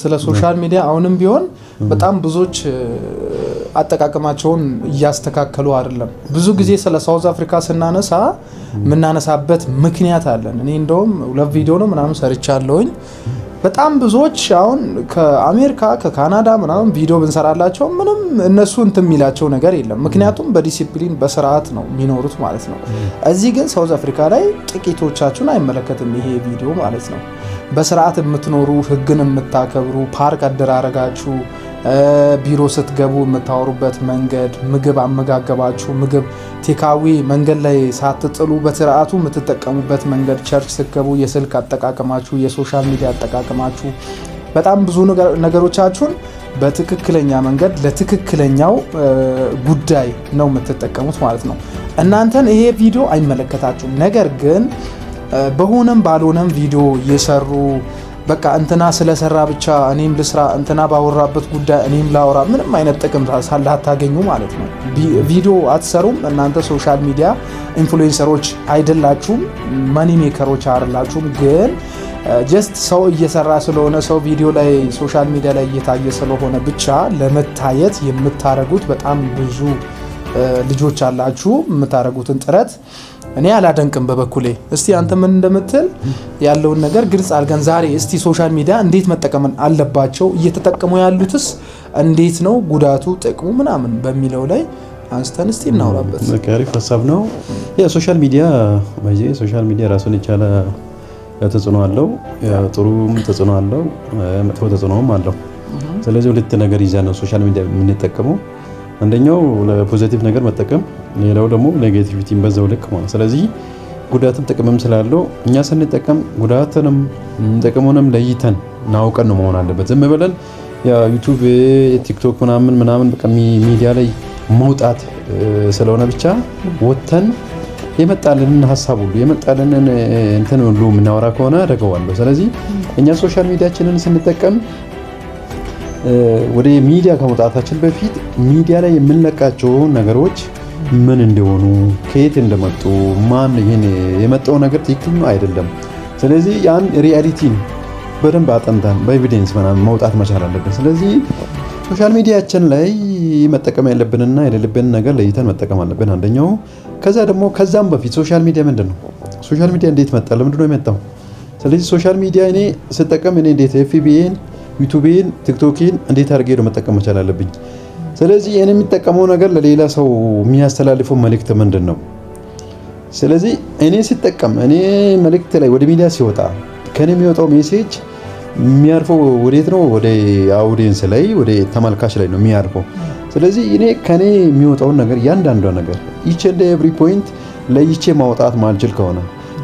ስለ ሶሻል ሚዲያ አሁንም ቢሆን በጣም ብዙዎች አጠቃቀማቸውን እያስተካከሉ አይደለም። ብዙ ጊዜ ስለ ሳውዝ አፍሪካ ስናነሳ ምናነሳበት ምክንያት አለን። እኔ እንደውም ሁለት ቪዲዮ ነው ምናምን ሰርቻለሁኝ። በጣም ብዙዎች አሁን ከአሜሪካ ከካናዳ ምናምን ቪዲዮ ብንሰራላቸው ምንም እነሱ እንትን የሚላቸው ነገር የለም። ምክንያቱም በዲሲፕሊን በስርዓት ነው የሚኖሩት ማለት ነው። እዚህ ግን ሳውዝ አፍሪካ ላይ ጥቂቶቻችሁን አይመለከትም ይሄ ቪዲዮ ማለት ነው። በስርዓት የምትኖሩ ህግን የምታከብሩ ፓርክ አደራረጋችሁ ቢሮ ስትገቡ የምታወሩበት መንገድ ምግብ አመጋገባችሁ ምግብ ቴካዊ መንገድ ላይ ሳትጥሉ በስርዓቱ የምትጠቀሙበት መንገድ ቸርች ስትገቡ የስልክ አጠቃቀማችሁ የሶሻል ሚዲያ አጠቃቀማችሁ በጣም ብዙ ነገሮቻችሁን በትክክለኛ መንገድ ለትክክለኛው ጉዳይ ነው የምትጠቀሙት ማለት ነው። እናንተን ይሄ ቪዲዮ አይመለከታችሁም። ነገር ግን በሆነም ባልሆነም ቪዲዮ እየሰሩ በቃ እንትና ስለሰራ ብቻ እኔም ልስራ እንትና ባወራበት ጉዳይ እኔም ላወራ ምንም አይነት ጥቅም ሳላታገኙ ማለት ነው ቪዲዮ አትሰሩም። እናንተ ሶሻል ሚዲያ ኢንፍሉዌንሰሮች አይደላችሁም፣ ማኒ ሜከሮች አይደላችሁም። ግን ጀስት ሰው እየሰራ ስለሆነ ሰው ቪዲዮ ላይ ሶሻል ሚዲያ ላይ እየታየ ስለሆነ ብቻ ለመታየት የምታረጉት በጣም ብዙ ልጆች አላችሁ። የምታረጉትን ጥረት እኔ አላደንቅም በበኩሌ። እስቲ አንተ ምን እንደምትል ያለውን ነገር ግልጽ አድርገን ዛሬ እስቲ ሶሻል ሚዲያ እንዴት መጠቀም አለባቸው፣ እየተጠቀሙ ያሉትስ እንዴት ነው፣ ጉዳቱ ጥቅሙ ምናምን በሚለው ላይ አንስተን እስቲ እናውራበት። አሪፍ ሀሳብ ነው። ሶሻል ሚዲያ ራሱን የቻለ ተጽዕኖ አለው። ጥሩም ተጽዕኖ አለው፣ መጥፎ ተጽዕኖም አለው። ስለዚህ ሁለት ነገር ይዘን ነው ሶሻል ሚዲያ የምንጠቀመው። አንደኛው ለፖዚቲቭ ነገር መጠቀም፣ ሌላው ደግሞ ኔጌቲቪቲን በዛው ልክ ማለት። ስለዚህ ጉዳትም ጥቅምም ስላለው እኛ ስንጠቀም ጉዳትንም ጥቅሙንም ለይተን ናውቀን ነው መሆን አለበት። ዝም ብለን ዩቲዩብ ቲክቶክ ምናምን በቃ ሚዲያ ላይ መውጣት ስለሆነ ብቻ ወተን የመጣልንን ሀሳብ ሁሉ የመጣልንን እንትን ሁሉ የምናወራ ከሆነ አደገዋለሁ። ስለዚህ እኛ ሶሻል ሚዲያችንን ስንጠቀም ወደ ሚዲያ ከመውጣታችን በፊት ሚዲያ ላይ የምንለቃቸው ነገሮች ምን እንደሆኑ ከየት እንደመጡ ማን ይሄን የመጣው ነገር ትክክል ነው አይደለም። ስለዚህ ያን ሪያሊቲን በደንብ አጠንተን በኤቪደንስ ምናምን መውጣት መቻል አለብን። ስለዚህ ሶሻል ሚዲያችን ላይ መጠቀም ያለብንና የሌለብን ነገር ለይተን መጠቀም አለብን አንደኛው። ከዛ ደግሞ ከዛም በፊት ሶሻል ሚዲያ ምንድነው? ሶሻል ሚዲያ እንዴት መጣ? ለምንድነው የመጣው? ስለዚህ ሶሻል ሚዲያ እኔ ስጠቀም እኔ እንዴት ኤፍቢኤን ዩቲዩብን ቲክቶክን እንዴት አድርጌ ነው መጠቀም መቻል አለብኝ። ስለዚህ እኔ የሚጠቀመው ነገር ለሌላ ሰው የሚያስተላልፈው መልእክት ምንድነው? ስለዚህ እኔ ስጠቀም እኔ መልእክት ላይ ወደ ሚዲያ ሲወጣ ከኔ የሚወጣው ሜሴጅ የሚያርፈው ወዴት ነው? ወደ አውዲየንስ ላይ ወደ ተመልካች ላይ ነው የሚያርፈው። ስለዚህ እኔ ከኔ የሚወጣውን ነገር ያንዳንዷ ነገር each and every point ለይቼ ማውጣት ማልችል ከሆነ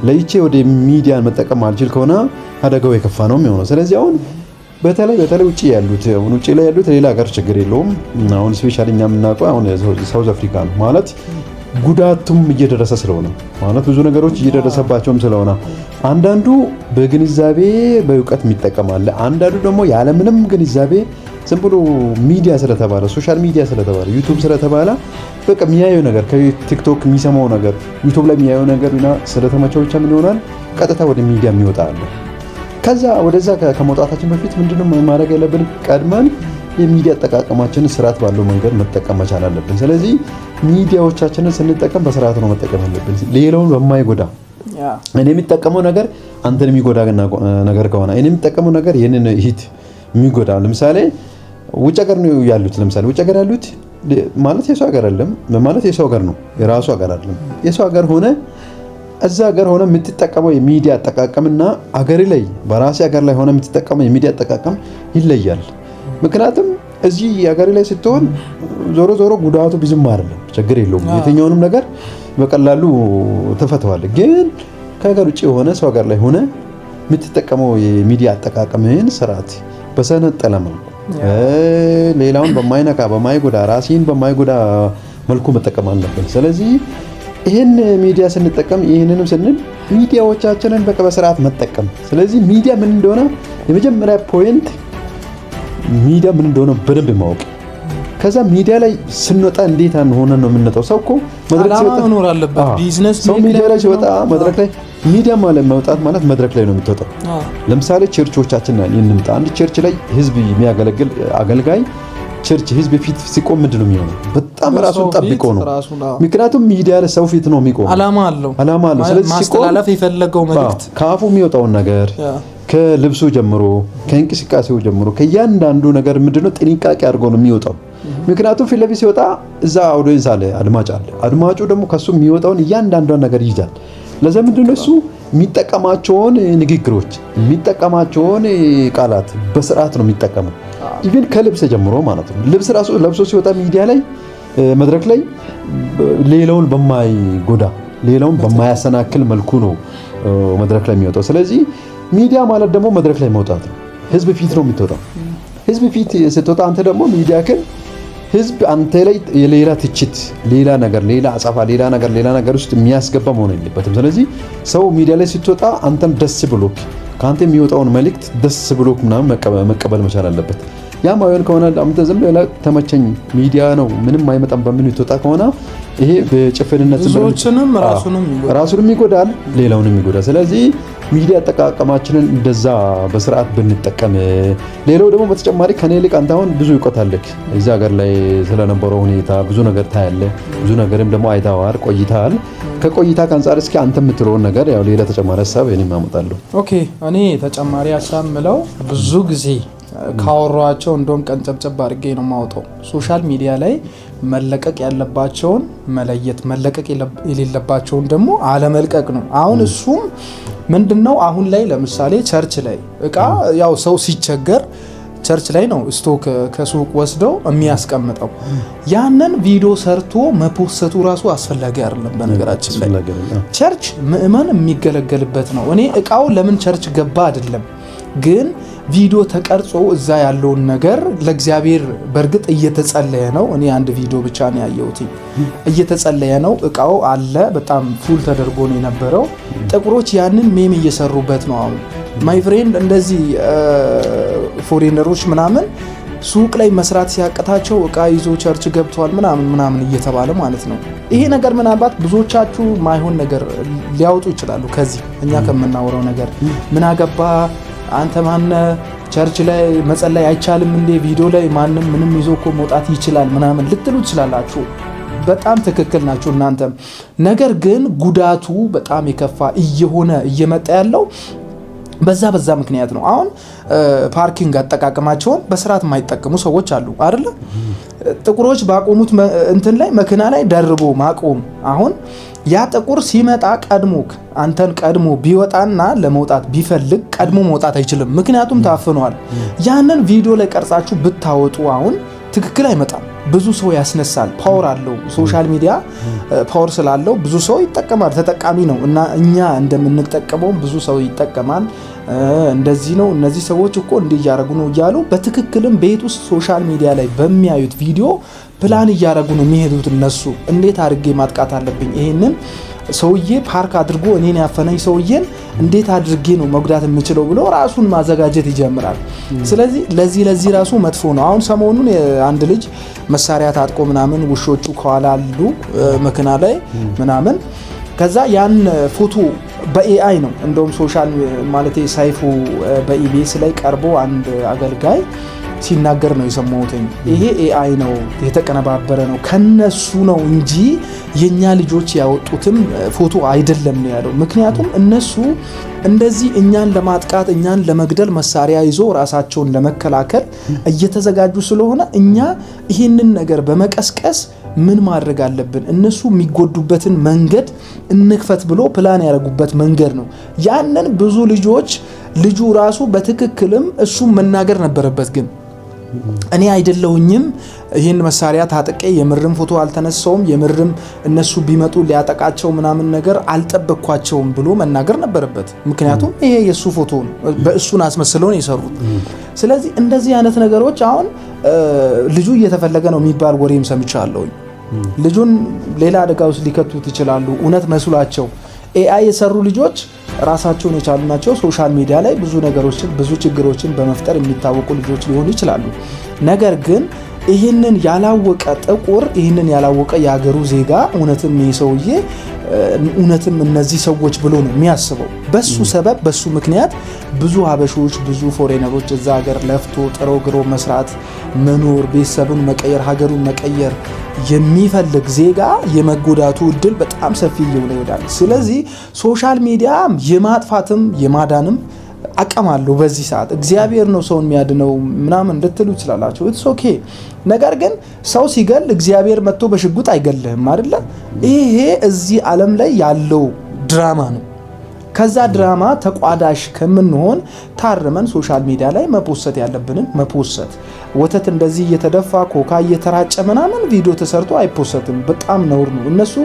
ለይቼ ወደ ሚዲያ መጠቀም ማልችል ከሆነ አደጋው የከፋ ነው የሚሆነው። ስለዚህ አሁን በተለይ ውጪ ላይ ያሉት ሌላ ሀገር ችግር የለውም። አሁን ስፔሻሊ እኛ የምናውቀው አሁን ሳውዝ አፍሪካ ነው ማለት ጉዳቱም እየደረሰ ስለሆነ ማለት ብዙ ነገሮች እየደረሰባቸውም ስለሆነ አንዳንዱ በግንዛቤ በእውቀት የሚጠቀም አለ። አንዳንዱ ደግሞ ያለምንም ግንዛቤ ዝም ብሎ ሚዲያ ስለተባለ ሶሻል ሚዲያ ስለተባለ ዩቲዩብ ስለተባለ በቃ የሚያየው ነገር ከቲክቶክ የሚሰማው ነገር ዩቲዩብ ላይ የሚያየው ነገር እና ስለተመቸው ብቻ ምን ይሆናል ቀጥታ ወደ ሚዲያ የሚወጣ አለ። ከዛ ወደዛ ከመውጣታችን በፊት ምንድነው ማድረግ ያለብን? ቀድመን የሚዲያ አጠቃቀማችንን ስርዓት ባለው መንገድ መጠቀም መቻል አለብን። ስለዚህ ሚዲያዎቻችንን ስንጠቀም በስርዓት ነው መጠቀም ያለብን፣ ሌላውን በማይጎዳ እኔ የሚጠቀመው ነገር አንተን የሚጎዳ ነገር ከሆነ እኔ የሚጠቀመው ነገር ይሄንን ሂት የሚጎዳ ለምሳሌ ውጭ ሀገር ነው ያሉት። ለምሳሌ ውጭ ሀገር ያሉት ማለት የሰው ሀገር አይደለም ማለት የሰው ሀገር ነው የራሱ ሀገር አይደለም። የሰው ሀገር ሆነ እዛ ሀገር ሆነ የምትጠቀመው የሚዲያ አጠቃቀምና ሀገር ላይ በራሴ ሀገር ላይ ሆነ የምትጠቀመው የሚዲያ አጠቃቀም ይለያል። ምክንያቱም እዚህ ሀገር ላይ ስትሆን ዞሮ ጉዳቱ ብዙም አይደለም፣ ችግር የለውም። የትኛውንም ነገር በቀላሉ ተፈተዋለህ። ግን ከሀገር ውጭ የሆነ ሰው ሀገር ላይ ሆነ የምትጠቀመው የሚዲያ አጠቃቀምህን ስርዓት በሰነጠለ መልኩ ሌላውን በማይነካ በማይጎዳ ራሴን በማይጎዳ መልኩ መጠቀም አለብን። ስለዚህ ይሄን ሚዲያ ስንጠቀም ይሄንንም ስንል ሚዲያዎቻችንን በስርዓት መጠቀም። ስለዚህ ሚዲያ ምን እንደሆነ የመጀመሪያ ፖይንት ሚዲያ ምን እንደሆነ በደንብ ማወቅ። ከዛ ሚዲያ ላይ ስንወጣ እንዴት ሆነን ነው የምንወጣው? ሰው እኮ መድረክ ሲወጣ መኖር አለበት። ቢዝነስ ሰው ሚዲያ ላይ ሲወጣ መድረክ ላይ ሚዲያ ማለት መውጣት ማለት መድረክ ላይ ነው የምትወጣው። ለምሳሌ ቸርቾቻችን እንምጣ። አንድ ቸርች ላይ ህዝብ የሚያገለግል አገልጋይ ቸርች ህዝብ ፊት ሲቆም ምንድነው የሚሆነው? በጣም ራሱን ጠብቆ ነው። ምክንያቱም ሚዲያ ላይ ሰው ፊት ነው የሚቆም፣ አላማ አለው። ስለዚህ ማስተላለፍ የፈለገው መልእክት ከአፉ የሚወጣውን ነገር ከልብሱ ጀምሮ ከእንቅስቃሴው ጀምሮ ከእያንዳንዱ ነገር ምንድነው ጥንቃቄ አድርጎ ነው የሚወጣው። ምክንያቱም ፊት ለፊት ሲወጣ እዛ ኦዲየንስ አለ፣ አድማጭ አለ። አድማጩ ደግሞ ከሱ የሚወጣውን እያንዳንዷን ነገር ይይዛል። ለዛ ምንድነው እሱ የሚጠቀማቸውን ንግግሮች የሚጠቀማቸውን ቃላት በስርዓት ነው የሚጠቀመው። ኢቭን ከልብስ ጀምሮ ማለት ነው። ልብስ ራሱ ለብሶ ሲወጣ ሚዲያ ላይ መድረክ ላይ ሌላውን በማይጎዳ ሌላውን በማያሰናክል መልኩ ነው መድረክ ላይ የሚወጣው። ስለዚህ ሚዲያ ማለት ደግሞ መድረክ ላይ መውጣት ነው። ህዝብ ፊት ነው የምትወጣው። ህዝብ ፊት ስትወጣ አንተ ደግሞ ሚዲያ ግን ህዝብ አንተ ላይ የሌላ ትችት፣ ሌላ ነገር፣ ሌላ አጻፋ፣ ሌላ ነገር ውስጥ የሚያስገባ መሆን የለበትም። ስለዚህ ሰው ሚዲያ ላይ ስትወጣ አንተም ደስ ብሎክ ካንተ የሚወጣውን መልእክት ደስ ብሎክ ምናምን መቀበል መቻል አለበት። ያ ማይሆን ከሆነ አንተ ዝም ብለህ ተመቸኝ ሚዲያ ነው ምንም አይመጣም በምን ይወጣ ከሆነ ይሄ በጭፍንነት ራሱንም ይጎዳል፣ ሌላውንም ይጎዳል። ስለዚህ ሚዲያ አጠቃቀማችንን እንደዛ በስርዓት ብንጠቀም። ሌላው ደግሞ በተጨማሪ ከኔ ልክ አንተ አሁን ብዙ እውቀት አለክ እዛ ሀገር ላይ ስለነበረው ሁኔታ ብዙ ነገር ታያለህ፣ ብዙ ነገርም ደግሞ አይተዋል፣ ቆይተሃል። ከቆይታ ከአንጻር እስኪ አንተ የምትለውን ነገር ያው ሌላ ተጨማሪ ሀሳብ እኔም አመጣለሁ። ኦኬ እኔ ተጨማሪ ሀሳብ ምለው ብዙ ጊዜ ካወሯቸው እንደውም ቀንጨብጨብ አድርጌ ነው የማወጣው። ሶሻል ሚዲያ ላይ መለቀቅ ያለባቸውን መለየት፣ መለቀቅ የሌለባቸውን ደግሞ አለመልቀቅ ነው። አሁን እሱም ምንድነው አሁን ላይ ለምሳሌ ቸርች ላይ እቃ ያው ሰው ሲቸገር ቸርች ላይ ነው ስቶክ ከሱቅ ወስደው የሚያስቀምጠው። ያንን ቪዲዮ ሰርቶ መፖሰቱ ራሱ አስፈላጊ አይደለም። በነገራችን ላይ ቸርች ምእመን የሚገለገልበት ነው። እኔ እቃው ለምን ቸርች ገባ አይደለም፣ ግን ቪዲዮ ተቀርጾ እዛ ያለውን ነገር ለእግዚአብሔር በእርግጥ እየተጸለየ ነው። እኔ አንድ ቪዲዮ ብቻ ነው ያየሁት። እየተጸለየ ነው፣ እቃው አለ፣ በጣም ፉል ተደርጎ ነው የነበረው። ጥቁሮች ያንን ሜም እየሰሩበት ነው። አሁን ማይ ፍሬንድ እንደዚህ ፎሬነሮች ምናምን ሱቅ ላይ መስራት ሲያቅታቸው እቃ ይዞ ቸርች ገብተዋል ምናምን እየተባለ ማለት ነው። ይሄ ነገር ምናልባት ብዙዎቻችሁ ማይሆን ነገር ሊያወጡ ይችላሉ ከዚህ እኛ ከምናወራው ነገር። ምን አገባ አንተ ማነ ቸርች ላይ መጸለይ አይቻልም እንዴ? ቪዲዮ ላይ ማንም ምንም ይዞ እኮ መውጣት ይችላል ምናምን ልትሉ ትችላላችሁ። በጣም ትክክል ናችሁ እናንተም። ነገር ግን ጉዳቱ በጣም የከፋ እየመጣ ያለው በዛ ምክንያት ነው። አሁን ፓርኪንግ አጠቃቀማቸውን በስርዓት የማይጠቀሙ ሰዎች አሉ አይደለ? ጥቁሮች ባቆሙት እንትን ላይ መኪና ላይ ደርቦ ማቆም። አሁን ያ ጥቁር ሲመጣ አንተን ቀድሞ ቢወጣና ለመውጣት ቢፈልግ ቀድሞ መውጣት አይችልም፣ ምክንያቱም ታፍኗል። ያንን ቪዲዮ ላይ ቀርጻችሁ ብታወጡ አሁን ትክክል አይመጣም። ብዙ ሰው ያስነሳል። ፓወር አለው። ሶሻል ሚዲያ ፓወር ስላለው ብዙ ሰው ይጠቀማል፣ ተጠቃሚ ነው። እና እኛ እንደምንጠቀመው ብዙ ሰው ይጠቀማል። እንደዚህ ነው እነዚህ ሰዎች እኮ እንዲህ እያደረጉ ነው እያሉ በትክክልም ቤት ውስጥ ሶሻል ሚዲያ ላይ በሚያዩት ቪዲዮ ፕላን እያደረጉ ነው የሚሄዱት። እነሱ እንዴት አድርጌ ማጥቃት አለብኝ፣ ይሄንን ሰውዬ ፓርክ አድርጎ እኔን ያፈነኝ ሰውዬን እንዴት አድርጌ ነው መጉዳት የምችለው ብሎ ራሱን ማዘጋጀት ይጀምራል። ስለዚህ ለዚህ ራሱ መጥፎ ነው። አሁን ሰሞኑን አንድ ልጅ መሳሪያ ታጥቆ ምናምን ውሾቹ ከኋላ አሉ መኪና ላይ ምናምን፣ ከዛ ያን ፎቶ በኤአይ ነው እንደውም ሶሻል ማለት ሳይፉ በኢቢኤስ ላይ ቀርቦ አንድ አገልጋይ ሲናገር ነው የሰማሁት። ይሄ ኤአይ ነው የተቀነባበረ ነው ከነሱ ነው እንጂ የኛ ልጆች ያወጡትም ፎቶ አይደለም ነው ያለው። ምክንያቱም እነሱ እንደዚህ እኛን ለማጥቃት እኛን ለመግደል መሳሪያ ይዞ ራሳቸውን ለመከላከል እየተዘጋጁ ስለሆነ እኛ ይህንን ነገር በመቀስቀስ ምን ማድረግ አለብን፣ እነሱ የሚጎዱበትን መንገድ እንክፈት ብሎ ፕላን ያደረጉበት መንገድ ነው። ያንን ብዙ ልጁ ራሱ በትክክልም እሱ መናገር ነበረበት። ግን እኔ አይደለሁኝም ይህን መሳሪያ ታጠቄ የምርም ፎቶ አልተነሳውም፣ የምርም እነሱ ቢመጡ ሊያጠቃቸው ምናምን ነገር አልጠበቅኳቸውም ብሎ መናገር ነበረበት። ምክንያቱም ይሄ የሱ ፎቶ ነው፣ በእሱን አስመስለው ነው የሰሩት። ስለዚህ እንደዚህ አይነት ነገሮች አሁን ልጁ እየተፈለገ ነው የሚባል ወሬም ሰምቻለሁ። ልጁን ሌላ አደጋ ውስጥ ሊከቱት ይችላሉ እውነት መስሏቸው። ኤአይ የሰሩ ልጆች ራሳቸውን የቻሉ ናቸው። ሶሻል ሚዲያ ላይ ብዙ ነገሮችን ብዙ ችግሮችን በመፍጠር የሚታወቁ ልጆች ሊሆኑ ይችላሉ። ነገር ግን ይህንን ያላወቀ ጥቁር ይህንን ያላወቀ የሀገሩ ዜጋ እውነትም ይህ ሰውዬ እውነትም እነዚህ ሰዎች ብሎ ነው የሚያስበው። በሱ ሰበብ በሱ ምክንያት ብዙ ሀበሾች ብዙ ፎሬነሮች እዛ ሀገር ለፍቶ ጥሮ ግሮ መስራት መኖር ቤተሰቡን መቀየር ሀገሩን መቀየር የሚፈልግ ዜጋ የመጎዳቱ እድል በጣም ሰፊ እየሆነ ይሄዳል። ስለዚህ ሶሻል ሚዲያ የማጥፋትም የማዳንም አቅም አለው። በዚህ ሰዓት እግዚአብሔር ነው ሰውን የሚያድነው ምናምን እንድትሉ ይችላላችሁ። ኢትስ ኦኬ። ነገር ግን ሰው ሲገል እግዚአብሔር መጥቶ በሽጉጥ አይገልህም አይደለ? ይሄ እዚህ ዓለም ላይ ያለው ድራማ ነው። ከዛ ድራማ ተቋዳሽ ከምንሆን ታርመን ሶሻል ሚዲያ ላይ መፖሰት ያለብንን መፖሰት። ወተት እንደዚህ እየተደፋ ኮካ እየተራጨ ምናምን ቪዲዮ ተሰርቶ አይፖሰትም። በጣም ነውር ነው። እነሱ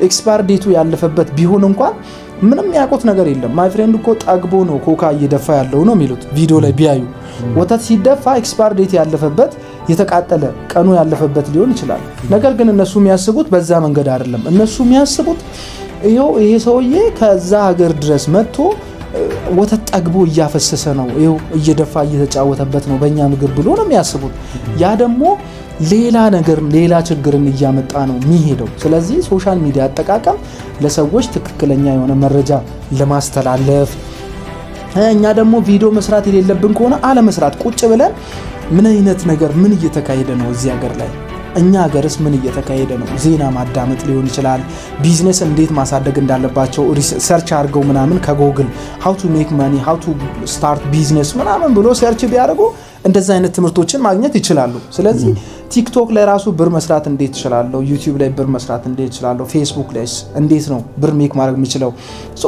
ኤክስፓየር ዴቱ ያለፈበት ቢሆን እንኳን ምንም ያውቁት ነገር የለም። ማይ ፍሬንድ እኮ ጠግቦ ነው ኮካ እየደፋ ያለው ነው የሚሉት ቪዲዮ ላይ ቢያዩ። ወተት ሲደፋ ኤክስፓየር ዴት ያለፈበት የተቃጠለ ቀኑ ያለፈበት ሊሆን ይችላል። ነገር ግን እነሱ የሚያስቡት በዛ መንገድ አይደለም። እነሱ የሚያስቡት ይሄ ሰውዬ ከዛ ሀገር ድረስ መጥቶ ወተት ጠግቦ እያፈሰሰ ነው፣ ይሄው እየደፋ እየተጫወተበት ነው በእኛ ምግብ ብሎ ነው የሚያስቡት። ያ ደግሞ ሌላ ነገር ሌላ ችግርን እያመጣ ነው የሚሄደው። ስለዚህ ሶሻል ሚዲያ አጠቃቀም ለሰዎች ትክክለኛ የሆነ መረጃ ለማስተላለፍ፣ እኛ ደግሞ ቪዲዮ መስራት የሌለብን ከሆነ አለመስራት፣ ቁጭ ብለን ምን አይነት ነገር ምን እየተካሄደ ነው እዚህ ሀገር ላይ እኛ ሀገርስ ምን እየተካሄደ ነው፣ ዜና ማዳመጥ ሊሆን ይችላል። ቢዝነስ እንዴት ማሳደግ እንዳለባቸው ሰርች አድርገው ምናምን ከጎግል how to make money how to start business ምናምን ብሎ ሰርች ቢያደርጉ እንደዛ አይነት ትምህርቶችን ማግኘት ይችላሉ። ስለዚህ ቲክቶክ ላይ ራሱ ብር መስራት እንዴት ይችላልው፣ ዩቲዩብ ላይ ብር መስራት እንዴት ይችላልው፣ ፌስቡክ ላይ እንዴት ነው ብር ሜክ ማድረግ የሚችለው።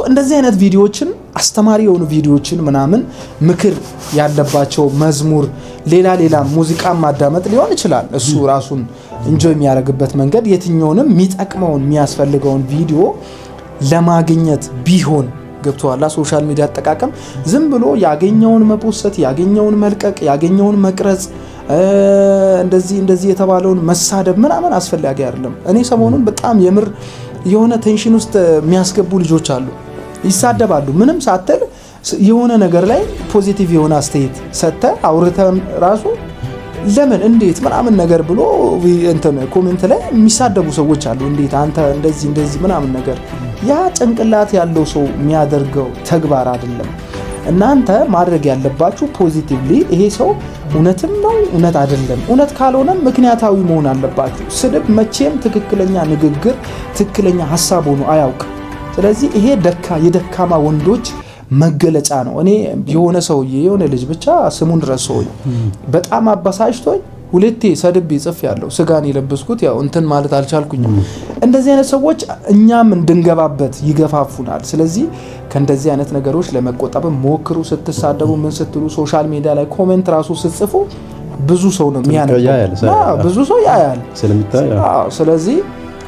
እንደዚህ አይነት ቪዲዮዎችን አስተማሪ የሆኑ ቪዲዮዎችን ምናምን ምክር ያለባቸው መዝሙር ሌላ ሙዚቃ ማዳመጥ ሊሆን ይችላል። እሱ ራሱን ኢንጆይ የሚያደርግበት መንገድ የትኛውንም የሚጠቅመውን የሚያስፈልገውን ቪዲዮ ለማግኘት ቢሆን ገብቷላ። ሶሻል ሚዲያ አጠቃቀም ዝም ብሎ ያገኘውን መፖሰት ያገኘውን መልቀቅ ያገኘውን መቅረጽ እንደዚህ የተባለውን መሳደብ ምናምን አስፈላጊ አይደለም። እኔ ሰሞኑን በጣም የምር የሆነ ቴንሽን ውስጥ የሚያስገቡ ልጆች አሉ። ይሳደባሉ ምንም ሳትል የሆነ ነገር ላይ ፖዚቲቭ የሆነ አስተያየት ሰጥተ አውርተን ራሱ ለምን እንዴት ምናምን ነገር ብሎ እንትን ኮሜንት ላይ የሚሳደቡ ሰዎች አሉ። እንዴት አንተ እንደዚህ ምናምን ነገር ያ ጭንቅላት ያለው ሰው የሚያደርገው ተግባር አይደለም። እናንተ ማድረግ ያለባችሁ ፖዚቲቭሊ ይሄ ሰው እውነትም ነው እውነት አይደለም፣ እውነት ካልሆነም ምክንያታዊ መሆን አለባችሁ። ስድብ መቼም ትክክለኛ ንግግር ትክክለኛ ሐሳብ ሆኖ አያውቅም። ስለዚህ ይሄ የደካማ ወንዶች መገለጫ ነው። እኔ የሆነ ሰውዬ የሆነ ልጅ ብቻ ስሙን ረሳሁኝ በጣም አባሳጭቶኝ ሁለቴ ሰድቤ ጽፍ ያለው ስጋን የለበስኩት ያው እንትን ማለት አልቻልኩኝም። እንደዚህ አይነት ሰዎች እኛም እንድንገባበት ይገፋፉናል። ስለዚህ ከእንደዚህ አይነት ነገሮች ለመቆጠብ ሞክሩ። ስትሳደቡ ምን ስትሉ ሶሻል ሚዲያ ላይ ኮሜንት ራሱ ስትጽፉ ብዙ ሰው ነው የሚያነበው፣ ብዙ ሰው ያያል ስለሚታይ። ስለዚህ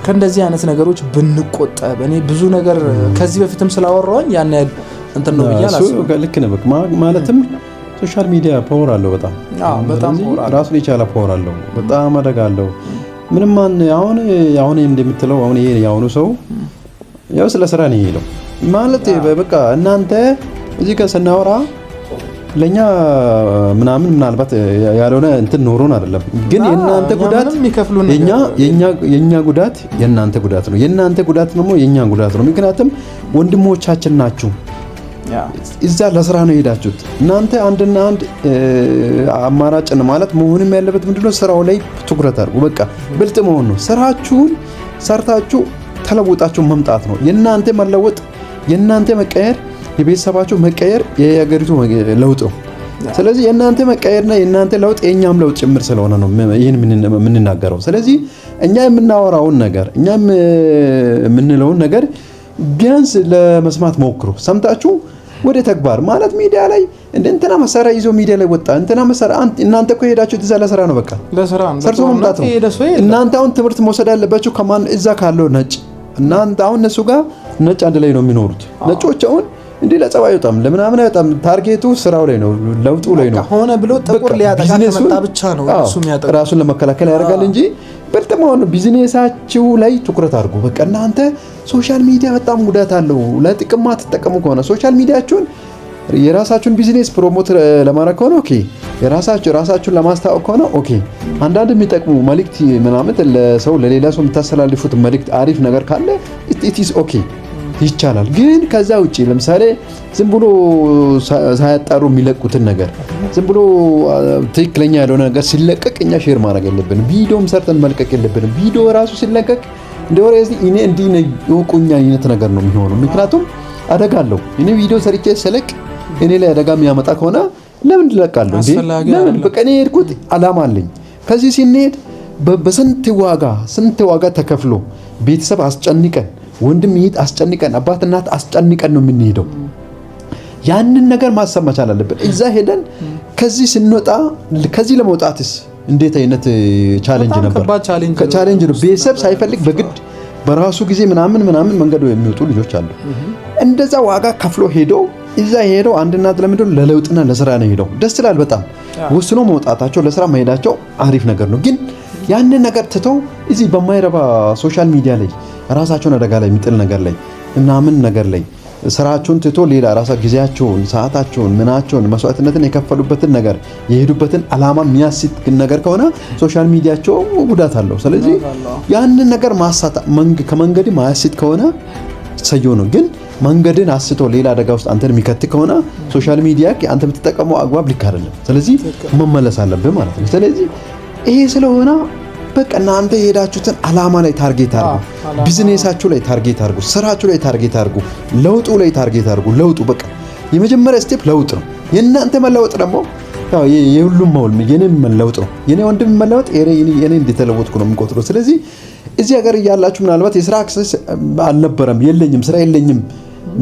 ከእንደዚህ አይነት ነገሮች ብንቆጠብ እኔ ብዙ ነገር ከዚህ በፊትም ስላወራሁኝ ያን ያህል እንትን ነው ብያለሁ። ልክ ነው ማለትም ሶሻል ሚዲያ ፓወር አለው በጣም ፓወር ራሱን የቻለ ፓወር አለው። በጣም አደጋ አለው። ምንም አሁን እንደምትለው አሁን ይሄ ያሁኑ ሰው ያው ስለ ስራ ነው የሚለው ማለት በቃ እናንተ እዚህ ጋር ስናወራ ለኛ ምናልባት ያልሆነ እንትን ኖሮን አይደለም፣ ግን የእናንተ ጉዳት የኛ ጉዳት የእናንተ ጉዳት ነው፣ የእናንተ ጉዳት ደግሞ የኛ ጉዳት ነው። ምክንያቱም ወንድሞቻችን ናችሁ። እዛ ለስራ ነው የሄዳችሁት እናንተ አንድና አንድ አማራጭ ነው ማለት መሆንም ያለበት ምንድነው ስራው ላይ ትኩረት አድርጉ። በቃ ብልጥ መሆን ነው። ስራችሁን ሰርታችሁ ተለውጣችሁ መምጣት ነው። የእናንተ መለወጥ የእናንተ መቀየር የቤተሰባችሁ መቀየር የሀገሪቱ ለውጥ ነው። ስለዚህ የእናንተ መቀየርና የእናንተ ለውጥ የኛም ለውጥ ጭምር ስለሆነ ነው ይሄን የምንናገረው። ስለዚህ እኛ የምናወራውን ነገር እኛ የምንለውን ነገር ቢያንስ ለመስማት ሞክሩ። ሰምታችሁ ወደ ተግባር ማለት ሚዲያ ላይ እንትና መሳሪያ ይዞ ሚዲያ ላይ ወጣ እንትና መሳሪያ እናንተ እኮ ሄዳችሁት እዛ ለስራ ነው፣ በቃ ለስራ ነው፣ ሰርቶ መምጣት ነው። እናንተ አሁን ትምህርት መውሰድ ያለባችሁ ከማን እዛ ካለው ነጭ። እናንተ አሁን እነሱ ጋር ነጭ አንድ ላይ ነው የሚኖሩት። ነጮች አሁን እንዴ ለጸባይ በጣም ለምናምን በጣም ታርጌቱ ስራው ላይ ነው፣ ለውጡ ላይ ነው። ሆነ ብሎ ጥቁር ሊያጠቃ መጣ ብቻ ነው እሱ የሚያጠቃ ራሱን ለመከላከል ያደርጋል እንጂ በልተማው ቢዝነሳችሁ ላይ ትኩረት አድርጉ። በቃ እናንተ ሶሻል ሚዲያ በጣም ጉዳት አለው። ለጥቅም ማትጠቀሙ ከሆነ ሶሻል ሚዲያችሁን የራሳችሁን ቢዝነስ ፕሮሞት ለማድረግ ከሆነ ኦኬ፣ የራሳችሁን ለማስታወቅ ከሆነ ኦኬ። አንዳንድ የሚጠቅሙ መልእክት ምናምን ለሰው ለሌላ ሰው የምታስተላልፉት መልእክት አሪፍ ነገር ካለ ኢት ኢዝ ኦኬ ይቻላል። ግን ከዛ ውጪ ለምሳሌ ዝም ብሎ ሳያጣሩ የሚለቁትን ነገር ዝም ብሎ ትክክለኛ ያልሆነ ነገር ሲለቀቅ እኛ ሼር ማድረግ የለብንም። ቪዲዮም ሰርተን መልቀቅ የለብንም። ቪዲዮ ራሱ ሲለቀቅ እንደወሬ እኔ እንዲህ ነው የውቁኛ አይነት ነገር ነው የሚሆነው። ምክንያቱም አደጋ አለው። እኔ ቪዲዮ ሰርቼ ስለቅ እኔ ላይ አደጋ የሚያመጣ ከሆነ ለምን ልለቃለሁ እንዴ? ለምን? በቃ እኔ የሄድኩት አላማ አለኝ። ከዚህ ሲንሄድ በስንት ዋጋ ተከፍሎ ቤተሰብ አስጨንቀን ወንድም ይሄድ አስጨንቀን አባት እናት አስጨንቀን ነው የምንሄደው። ያንን ነገር ማሰብ መቻል አለብን። እዛ ሄደን ከዚህ ስንወጣ ከዚህ ለመውጣትስ እንዴት አይነት ቻሌንጅ ነበር? ቻሌንጅ ነው። ቤተሰብ ሳይፈልግ በግድ በራሱ ጊዜ ምናምን መንገዱ የሚወጡ ልጆች አሉ። እንደዛ ዋጋ ከፍሎ ሄዶ እዛ ሄደው አንድ እናት ለምንድነው ለለውጥና ለስራ ነው ሄደው ደስ ይላል በጣም ወስኖ መውጣታቸው ለስራ መሄዳቸው አሪፍ ነገር ነው። ግን ያንን ነገር ትተው እዚህ በማይረባ ሶሻል ሚዲያ ላይ ራሳቸውን አደጋ ላይ የሚጥል ነገር ላይ ምናምን ነገር ላይ ስራቸውን ትቶ ሌላ ራሳ ጊዜያቸውን ሰዓታቸውን ምናቸውን መስዋዕትነትን የከፈሉበትን ነገር የሄዱበትን አላማ የሚያስት ነገር ከሆነ ሶሻል ሚዲያቸው ጉዳት አለው። ስለዚህ ያንን ነገር ከመንገድ ማያስት ከሆነ ሰየው ነው። ግን መንገድን አስቶ ሌላ አደጋ ውስጥ አንተን የሚከት ከሆነ ሶሻል ሚዲያ አንተ የምትጠቀመው አግባብ ልክ አይደለም። ስለዚህ መመለስ አለብህ ማለት ነው። ስለዚህ ይሄ ስለሆነ በቃ እናንተ የሄዳችሁትን አላማ ላይ ታርጌት አድርጉ። ቢዝነሳችሁ ላይ ታርጌት አድርጉ። ስራችሁ ላይ ታርጌት አድርጉ። ለውጡ ላይ ታርጌት አድርጉ። ለውጡ በቃ የመጀመሪያ ስቴፕ ለውጥ ነው። የእናንተ መለወጥ ደግሞ ያው የሁሉም የኔም መለወጥ ነው። የኔ ወንድም መለወጥ የኔ እንደተለወጥኩ ነው የምቆጥረው። ስለዚህ እዚህ ሀገር እያላችሁ ምናልባት የስራ አክሰስ አልነበረም፣ የለኝም፣ ስራ የለኝም፣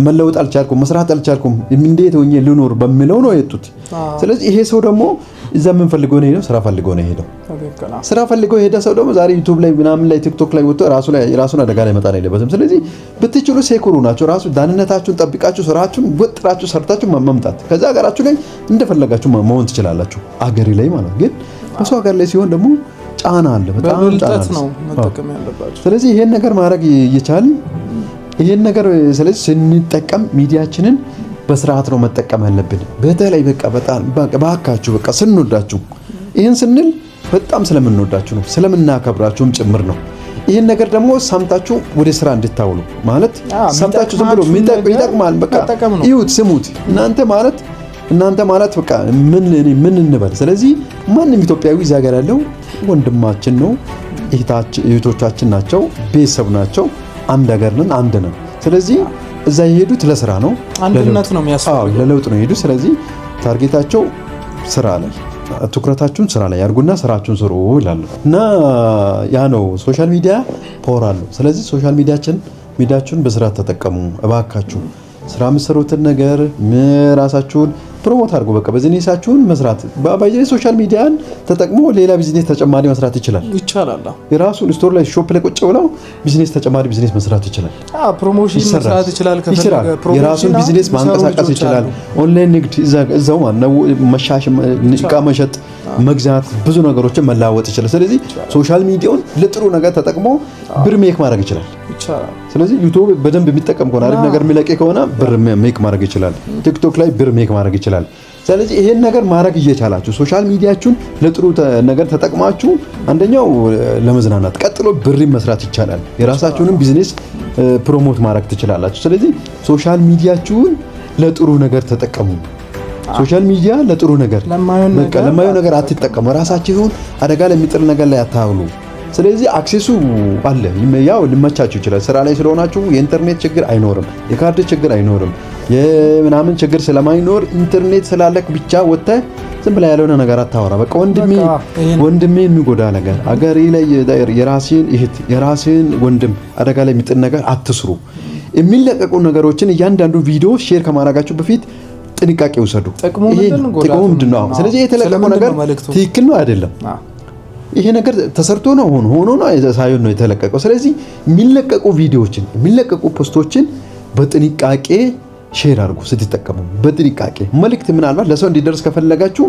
መለወጥ አልቻልኩም፣ መስራት አልቻልኩም፣ እንዴት ሆኜ ልኖር በሚለው ነው የጡት። ስለዚህ ይሄ ሰው ደግሞ እዛ ምን ፈልገው ነው ሄደው? ስራ ፈልገው ነው ሄደው። ስራ ፈልገው ሄደ ሰው ደግሞ ዛሬ ዩቲዩብ ላይ ምናምን ላይ ቲክቶክ ላይ ወጥቶ ራሱን አደጋ ላይ መጣል የለበትም። ስለዚህ ብትችሉ ሴኩሩ ናቸው። ራሱ ዳንነታችሁን ጠብቃችሁ ስራችሁን ወጥራችሁ ሰርታችሁ መምጣት ከዛ ሀገራችሁ ላይ እንደፈለጋችሁ መሆን ትችላላችሁ። አገሪ ላይ ማለት ግን በሰው ሀገር ላይ ሲሆን ደግሞ ጫና አለ፣ በጣም ጫና ነው መጠቀም ያለባችሁ። ስለዚህ ይሄን ነገር ማድረግ እየቻልን ይሄን ነገር ስለዚህ ስንጠቀም ሚዲያችንን በስርዓት ነው መጠቀም ያለብን። በተለይ በቃ በጣም ባካችሁ በቃ ስንወዳችሁ ይሄን ስንል በጣም ስለምንወዳችሁ ነው፣ ስለምናከብራችሁም ጭምር ነው። ይሄን ነገር ደግሞ ሰምታችሁ ወደ ስራ እንድታውሉ ማለት ሰምታችሁ ዝም ብሎ ይጠቅማል በቃ ይሁት ስሙት። እናንተ ማለት በቃ ምን እንበል። ስለዚህ ማንም ኢትዮጵያዊ እዛ ሀገር ያለው ወንድማችን ነው፣ እህቶቻችን ናቸው፣ ቤተሰብ ናቸው። አንድ ሀገር ነን፣ አንድ ነን። ስለዚህ እዛ የሄዱት ለስራ ነው፣ አንድነት ነው የሚያስፈልገው፣ ለለውጥ ነው የሄዱት። ስለዚህ ታርጌታቸው ስራ ላይ ትኩረታችሁን ስራ ላይ ያርጉና ስራችሁን ስሩ ይላሉ። እና ያ ነው ሶሻል ሚዲያ ፓወር አለው። ስለዚህ ሶሻል ሚዲያችሁን በስርዓት ተጠቀሙ እባካችሁ። ስራ የምትሰሩትን ነገር ራሳችሁን ፕሮሞት አድርጉ። በቃ ቢዝነሳችሁን መስራት በቢዝነስ ሶሻል ሚዲያን ተጠቅሞ ሌላ ቢዝነስ ተጨማሪ መስራት ይችላል። የራሱን ስቶር ላይ ሾፕ ላይ ቁጭ ብለው ቢዝነስ ተጨማሪ ቢዝነስ መስራት ይችላል። ፕሮሞሽን መስራት ይችላል። የራሱን ቢዝነስ ማንቀሳቀስ ይችላል። ኦንላይን ንግድ እዛው ነው እቃ መሸጥ፣ መግዛት፣ ብዙ ነገሮችን መለዋወጥ ይችላል። ስለዚህ ሶሻል ሚዲያውን ለጥሩ ነገር ተጠቅሞ ብር ሜክ ማድረግ ይችላል። ስለዚህ ዩቲዩብ በደንብ የሚጠቀም ከሆነ አሪፍ ነገር የሚለቅ ከሆነ ብር ሜክ ማድረግ ይችላል። ቲክቶክ ላይ ብር ሜክ ማድረግ ይችላል። ስለዚህ ይሄን ነገር ማድረግ እየቻላችሁ ሶሻል ሚዲያችሁን ለጥሩ ነገር ተጠቅማችሁ አንደኛው ለመዝናናት፣ ቀጥሎ ብር መስራት ይቻላል። የራሳችሁንም ቢዝነስ ፕሮሞት ማድረግ ትችላላችሁ። ስለዚህ ሶሻል ሚዲያችሁን ለጥሩ ነገር ተጠቀሙ። ሶሻል ሚዲያ ለጥሩ ነገር ለማየው ነገር አትጠቀሙ። ራሳችሁን አደጋ ላይ የሚጥል ነገር ላይ አታውሉ። ስለዚህ አክሴሱ አለ፣ ያው ሊመቻችሁ ይችላል። ስራ ላይ ስለሆናችሁ የኢንተርኔት ችግር አይኖርም፣ የካርድ ችግር አይኖርም፣ የምናምን ችግር ስለማይኖር ኢንተርኔት ስላለክ ብቻ ወጥተህ ዝም ብላ ያለውን ነገር አታወራ። በቃ ወንድሜ የሚጎዳ ነገር አገሬ ላይ የራስን እህት የራስን ወንድም አደጋ ላይ የሚጥል ነገር አትስሩ። የሚለቀቁ ነገሮችን እያንዳንዱ ቪዲዮ ሼር ከማድረጋችሁ በፊት ጥንቃቄ ውሰዱ። ጥቅሙ ምንድነው? ስለዚህ የተለቀቀው ነገር ትክክል ነው አይደለም፣ ይሄ ነገር ተሰርቶ ነው ሆኖ ነው ሳይሆን ነው የተለቀቀው። ስለዚህ የሚለቀቁ ቪዲዮዎችን የሚለቀቁ ፖስቶችን በጥንቃቄ ሼር አድርጉ። ስትጠቀሙ በጥንቃቄ መልእክት ምናልባት ለሰው እንዲደርስ ከፈለጋችሁ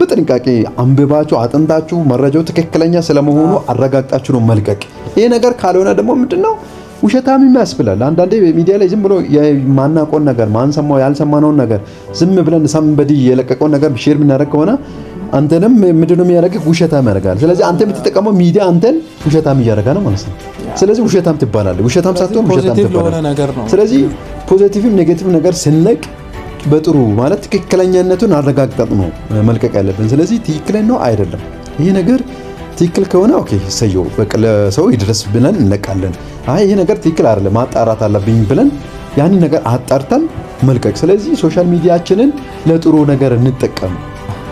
በጥንቃቄ አንብባችሁ አጥንታችሁ መረጃው ትክክለኛ ስለመሆኑ አረጋግጣችሁ ነው መልቀቅ። ይሄ ነገር ካልሆነ ደግሞ ምንድነው ውሸታም ያስብላል። አንዳንዴ ሚዲያ ላይ ዝም ብሎ የማናውቀውን ነገር ማንሰማው ያልሰማነውን ነገር ዝም ብለን ሳምበዲ የለቀቀውን ነገር ሼር የምናደርግ ከሆነ አንተንም ምንድነው የሚያደርግህ? ውሸታም ያደርጋል። ስለዚህ አንተ የምትጠቀመው ሚዲያ አንተን ውሸታም እያደረገ ነው ማለት ነው። ስለዚህ ውሸታም ትባላለህ። ውሸታም ሳትሆን ውሸታም ትባላለህ። ስለዚህ ፖዚቲቭም ኔጌቲቭ ነገር ስንለቅ በጥሩ ማለት ትክክለኛነቱን አረጋግጠን ነው መልቀቅ ያለብን። ስለዚህ ትክክለኛ ነው አይደለም ይሄ ነገር ትክክል ከሆነ ኦኬ ሰየው በቃ ለሰው ይድረስ ብለን እንለቃለን። አይ ይሄ ነገር ትክክል አይደለም ማጣራት አለብኝ ብለን ያንን ነገር አጣርተን መልቀቅ። ስለዚህ ሶሻል ሚዲያችንን ለጥሩ ነገር እንጠቀም።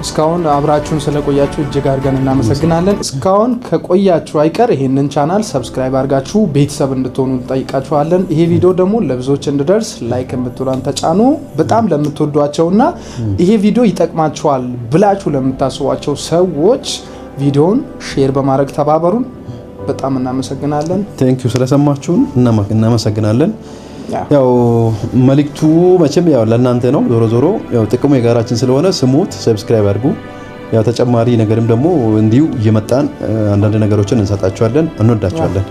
እስካሁን አብራችሁን ስለቆያችሁ እጅግ አድርገን እናመሰግናለን። እስካሁን ከቆያችሁ አይቀር ይሄንን ቻናል ሰብስክራይብ አድርጋችሁ ቤተሰብ እንድትሆኑ እንጠይቃችኋለን። ይሄ ቪዲዮ ደግሞ ለብዙዎች እንዲደርስ ላይክ የምትሏን ተጫኑ። በጣም ለምትወዷቸውና ይሄ ቪዲዮ ይጠቅማቸዋል ብላችሁ ለምታስቧቸው ሰዎች ቪዲዮውን ሼር በማድረግ ተባበሩን። በጣም እናመሰግናለን። ቴንኪው ስለሰማችሁን እናመሰግናለን። ያው መልእክቱ መቼም ያው ለእናንተ ነው። ዞሮ ዞሮ ያው ጥቅሙ የጋራችን ስለሆነ ስሙት፣ ሰብስክራይብ አድርጉ። ያው ተጨማሪ ነገርም ደግሞ እንዲሁ እየመጣን አንዳንድ ነገሮችን እንሰጣችኋለን። እንወዳችኋለን።